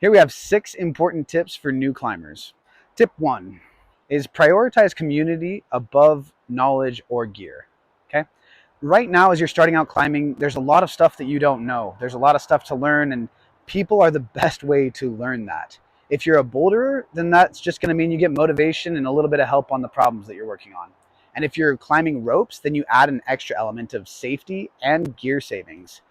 Here we have 6 important tips for new climbers. Tip 1 is prioritize community above knowledge or gear. Okay? Right now, as you're starting out climbing, there's a lot of stuff that you don't know. There's a lot of stuff to learn, and people are the best way to learn that. If you're a boulderer, then that's just going to mean you get motivation and a little bit of help on the problems that you're working on. And if you're climbing ropes, then you add an extra element of safety and gear savings.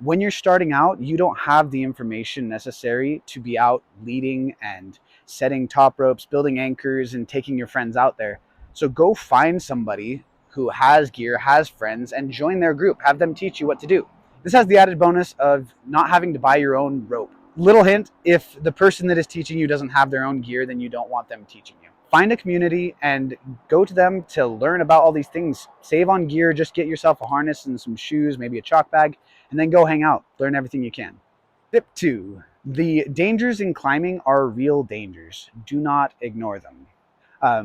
When you're starting out, you don't have the information necessary to be out leading and setting top ropes, building anchors, and taking your friends out there. So go find somebody who has gear, has friends, and join their group. Have them teach you what to do. This has the added bonus of not having to buy your own rope. Little hint, if the person that is teaching you doesn't have their own gear, then you don't want them teaching you. Find a community and go to them to learn about all these things. Save on gear, just get yourself a harness and some shoes, maybe a chalk bag, and then go hang out. Learn everything you can. Tip 2. The dangers in climbing are real dangers. Do not ignore them.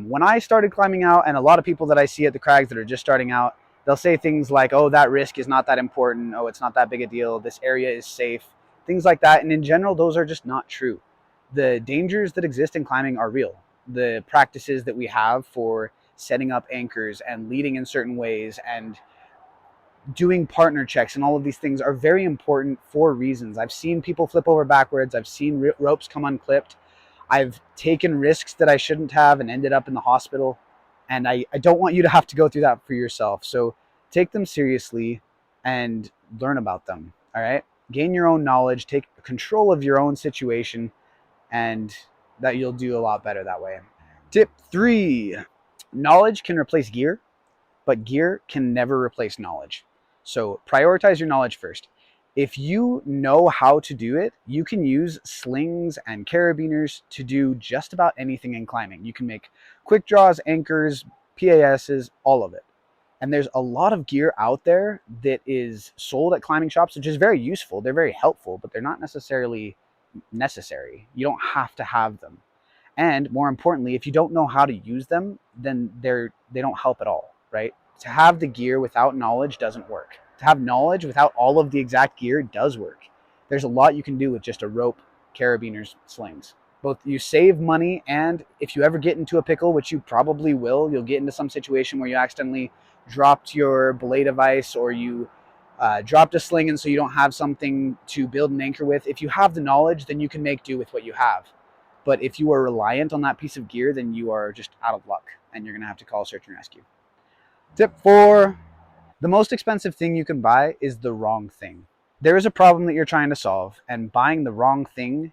When I started climbing out, and a lot of people that I see at the crags that are just starting out, they'll say things like, oh, that risk is not that important. Oh, it's not that big a deal. This area is safe. Things like that. And in general, those are just not true. The dangers that exist in climbing are real. The practices that we have for setting up anchors and leading in certain ways and doing partner checks and all of these things are very important for reasons. I've seen people flip over backwards. I've seen ropes come unclipped. I've taken risks that I shouldn't have and ended up in the hospital. And I don't want you to have to go through that for yourself. So take them seriously and learn about them. All right. Gain your own knowledge, take control of your own situation, and that you'll do a lot better that way. Tip 3, knowledge can replace gear, but gear can never replace knowledge. So prioritize your knowledge first. If you know how to do it, you can use slings and carabiners to do just about anything in climbing. You can make quick draws, anchors, PASs, all of it. And there's a lot of gear out there that is sold at climbing shops, which is very useful. They're very helpful, but they're not necessarily necessary. You don't have to have them. And more importantly, if you don't know how to use them, then they don't help at all, right? To have the gear without knowledge doesn't work. To have knowledge without all of the exact gear does work. There's a lot you can do with just a rope, carabiners, slings. Both you save money, and if you ever get into a pickle, which you probably will, you'll get into some situation where you accidentally dropped your belay device or you dropped a sling and so you don't have something to build an anchor with. If you have the knowledge, then you can make do with what you have. But if you are reliant on that piece of gear, then you are just out of luck and you're going to have to call search and rescue. Tip 4, the most expensive thing you can buy is the wrong thing. There is a problem that you're trying to solve, and buying the wrong thing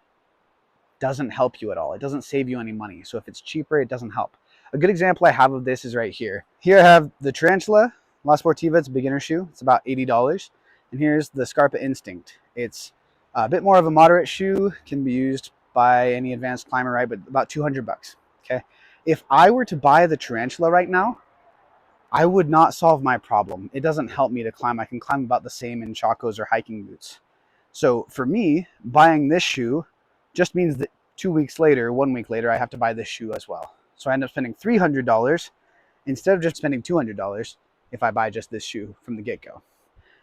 doesn't help you at all. It doesn't save you any money. So if it's cheaper, it doesn't help. A good example I have of this is right here. Here I have the Tarantula La Sportiva. It's a beginner shoe. It's about $80. And here's the Scarpa Instinct. It's a bit more of a moderate shoe, can be used by any advanced climber, right? But about 200 bucks. Okay. If I were to buy the Tarantula right now, I would not solve my problem. It doesn't help me to climb. I can climb about the same in Chacos or hiking boots. So for me, buying this shoe just means that 1 week later, I have to buy this shoe as well. So I end up spending $300 instead of just spending $200 if I buy just this shoe from the get-go.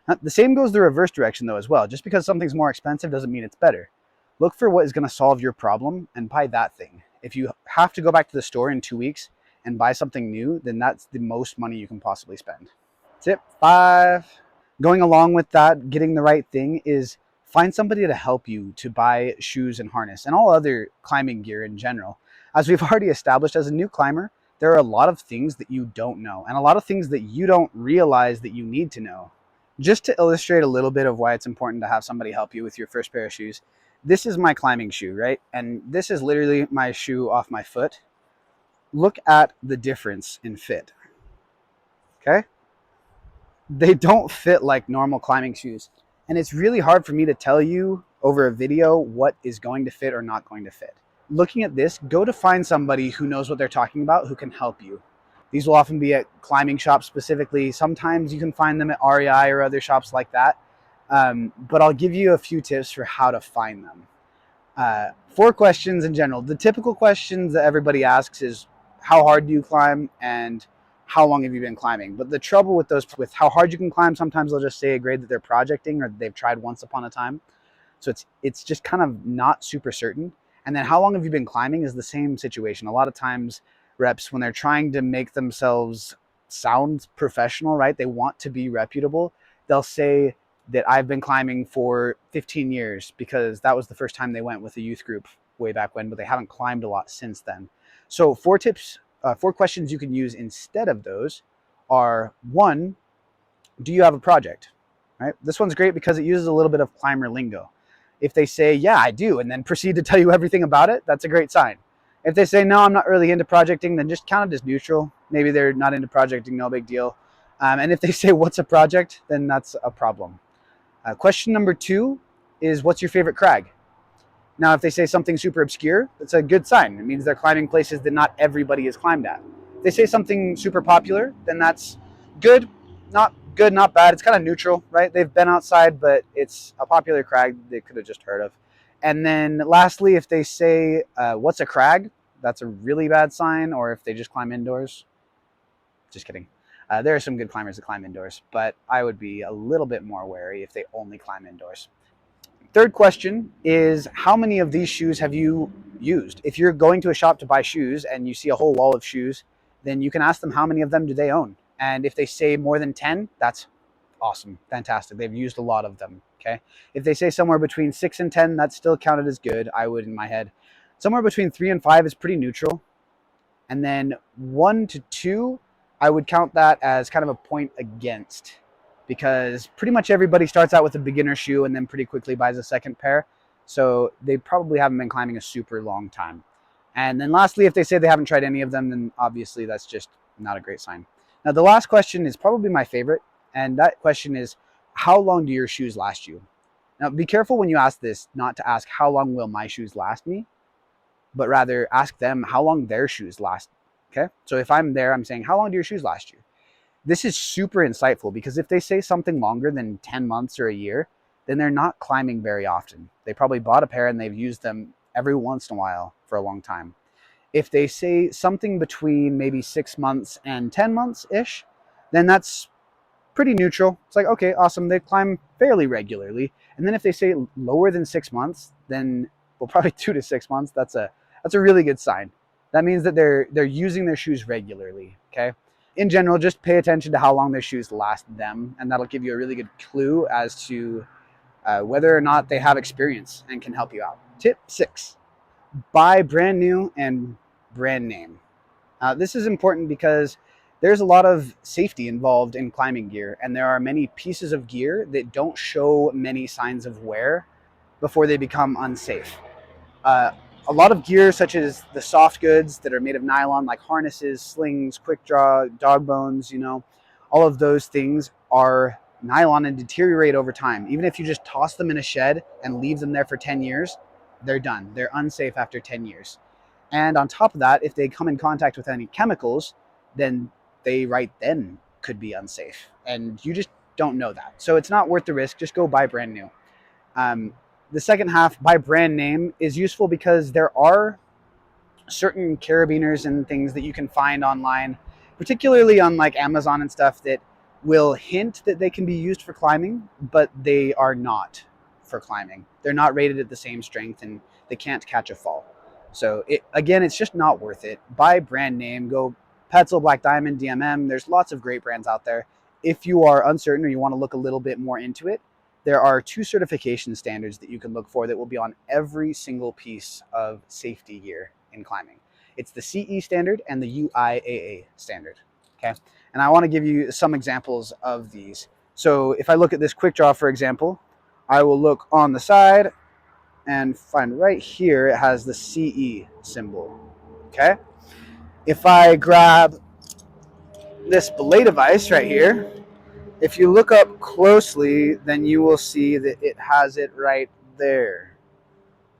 Now, the same goes the reverse direction though as well. Just because something's more expensive doesn't mean it's better. Look for what is going to solve your problem and buy that thing. If you have to go back to the store in 2 weeks and buy something new, then that's the most money you can possibly spend. Tip 5, going along with that, getting the right thing, is find somebody to help you to buy shoes and harness and all other climbing gear in general. As we've already established, as a new climber, there are a lot of things that you don't know and a lot of things that you don't realize that you need to know. Just to illustrate a little bit of why it's important to have somebody help you with your first pair of shoes, this is my climbing shoe, right? And this is literally my shoe off my foot. Look at the difference in fit, okay? They don't fit like normal climbing shoes. And it's really hard for me to tell you over a video what is going to fit or not going to fit. Looking at this, go to find somebody who knows what they're talking about, who can help you. These will often be at climbing shops specifically. Sometimes you can find them at REI or other shops like that. But I'll give you a few tips for how to find them. 4 questions in general. The typical questions that everybody asks is, how hard do you climb and how long have you been climbing? But the trouble with how hard you can climb, sometimes they'll just say a grade that they're projecting or that they've tried once upon a time. So it's just kind of not super certain. And then how long have you been climbing is the same situation. A lot of times reps, when they're trying to make themselves sound professional, right? They want to be reputable. They'll say that I've been climbing for 15 years because that was the first time they went with a youth group way back when, but they haven't climbed a lot since then. So 4 questions you can use instead of those are: one, do you have a project? Right? This one's great because it uses a little bit of climber lingo. If they say, yeah, I do, and then proceed to tell you everything about it, that's a great sign. If they say, no, I'm not really into projecting, then just count it as neutral. Maybe they're not into projecting, no big deal. And if they say, what's a project, then that's a problem. Question number 2 is, what's your favorite crag? Now, if they say something super obscure, that's a good sign. It means they're climbing places that not everybody has climbed at. If they say something super popular, then that's good, not bad. It's kind of neutral, right? They've been outside, but it's a popular crag they could have just heard of. And then lastly, if they say, what's a crag? That's a really bad sign. Or if they just climb indoors. Just kidding. There are some good climbers that climb indoors, but I would be a little bit more wary if they only climb indoors. Third question is, how many of these shoes have you used? If you're going to a shop to buy shoes and you see a whole wall of shoes, then you can ask them how many of them do they own. And if they say more than 10, that's awesome, fantastic. They've used a lot of them, okay? If they say somewhere between 6 and 10, that's still counted as good, I would in my head. Somewhere between 3 and 5 is pretty neutral. And then 1 to 2, I would count that as kind of a point against, because pretty much everybody starts out with a beginner shoe and then pretty quickly buys a second pair. So they probably haven't been climbing a super long time. And then lastly, if they say they haven't tried any of them, then obviously that's just not a great sign. Now, the last question is probably my favorite. And that question is, how long do your shoes last you? Now, be careful when you ask this, not to ask, how long will my shoes last me? But rather ask them how long their shoes last. Okay. So if I'm there, I'm saying, how long do your shoes last you? This is super insightful, because if they say something longer than 10 months or a year, then they're not climbing very often. They probably bought a pair and they've used them every once in a while for a long time. If they say something between maybe 6 months and 10 months ish, then that's pretty neutral. It's like, okay, awesome. They climb fairly regularly. And then if they say lower than 6 months, then, well, probably 2 to 6 months, that's a really good sign. That means that they're using their shoes regularly, okay? In general, just pay attention to how long their shoes last them, and that'll give you a really good clue as to whether or not they have experience and can help you out. Tip 6, buy brand new and brand name. This is important because there's a lot of safety involved in climbing gear, and there are many pieces of gear that don't show many signs of wear before they become unsafe. A lot of gear, such as the soft goods that are made of nylon, like harnesses, slings, quick draw, dog bones, all of those things are nylon and deteriorate over time. Even if you just toss them in a shed and leave them there for 10 years, they're done. They're unsafe after 10 years. And on top of that, if they come in contact with any chemicals, then they right then could be unsafe. And you just don't know that. So it's not worth the risk. Just go buy brand new. The second half, by brand name, is useful because there are certain carabiners and things that you can find online, particularly on like Amazon and stuff, that will hint that they can be used for climbing, but they are not for climbing. They're not rated at the same strength and they can't catch a fall. So it's just not worth it. Buy brand name. Go Petzl, Black Diamond, DMM. There's lots of great brands out there. If you are uncertain or you want to look a little bit more into it, there are 2 certification standards that you can look for that will be on every single piece of safety gear in climbing. It's the CE standard and the UIAA standard. Okay. And I want to give you some examples of these. So if I look at this quick draw, for example, I will look on the side and find right here, it has the CE symbol. Okay. If I grab this belay device right here, if you look up closely, then you will see that it has it right there.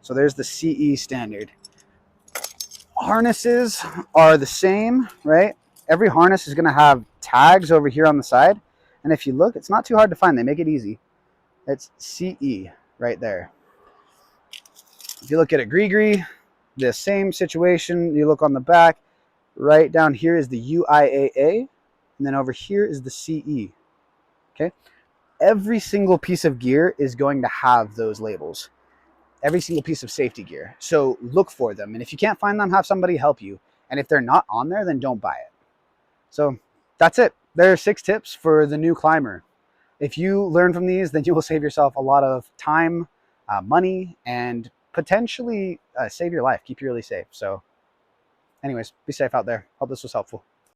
So there's the CE standard. Harnesses are the same, right? Every harness is going to have tags over here on the side. And if you look, it's not too hard to find. They make it easy. It's CE right there. If you look at a Gree, the same situation. You look on the back, right down here is the UIAA. And then over here is the CE. Okay. every single piece of gear is going to have those labels. Every single piece of safety gear. So look for them. And if you can't find them, have somebody help you. And if they're not on there, then don't buy it. So that's it. There are 6 tips for the new climber. If you learn from these, then you will save yourself a lot of time, money, and potentially save your life. Keep you really safe. So anyways, be safe out there. Hope this was helpful.